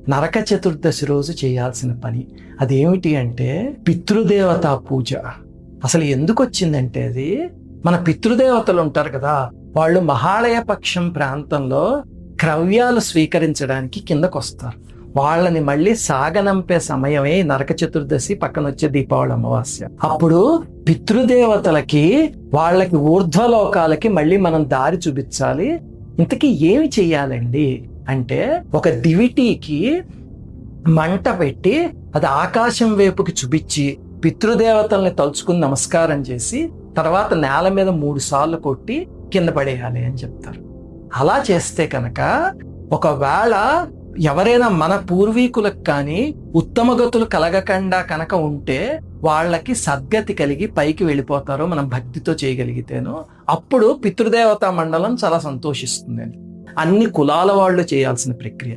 నరక చతుర్దశి రోజు చేయాల్సిన పని. అదేమిటి అంటే పితృదేవతా పూజ. అసలు ఎందుకు వచ్చిందంటే అది మన పితృదేవతలు ఉంటారు కదా, వాళ్ళు మహాళయ పక్షం ప్రాంతంలో క్రవ్యాలు స్వీకరించడానికి కిందకు వస్తారు. వాళ్ళని మళ్ళీ సాగనంపే సమయమే నరక చతుర్దశి, పక్కన వచ్చే దీపావళి అమావాస్య. అప్పుడు పితృదేవతలకి వాళ్ళకి ఊర్ధ్వలోకాలకి మళ్ళీ మనం దారి చూపించాలి. ఇంతకీ ఏమి చెయ్యాలండి అంటే, ఒక దివిటీకి మంట పెట్టి అది ఆకాశం వైపుకి చూపించి పితృదేవతల్ని తలుచుకుని నమస్కారం చేసి తర్వాత నేల మీద 3 సార్లు కొట్టి కింద పడేయాలి అని చెప్తారు. అలా చేస్తే కనుక ఒకవేళ ఎవరైనా మన పూర్వీకులకు కానీ ఉత్తమ గతులు కలగకుండా కనుక ఉంటే వాళ్ళకి సద్గతి కలిగి పైకి వెళ్ళిపోతారు మనం భక్తితో చేయగలిగితేను. అప్పుడు పితృదేవతా మండలం చాలా సంతోషిస్తుంది. అన్ని కులాల వాళ్ళు చేయాల్సిన ప్రక్రియ.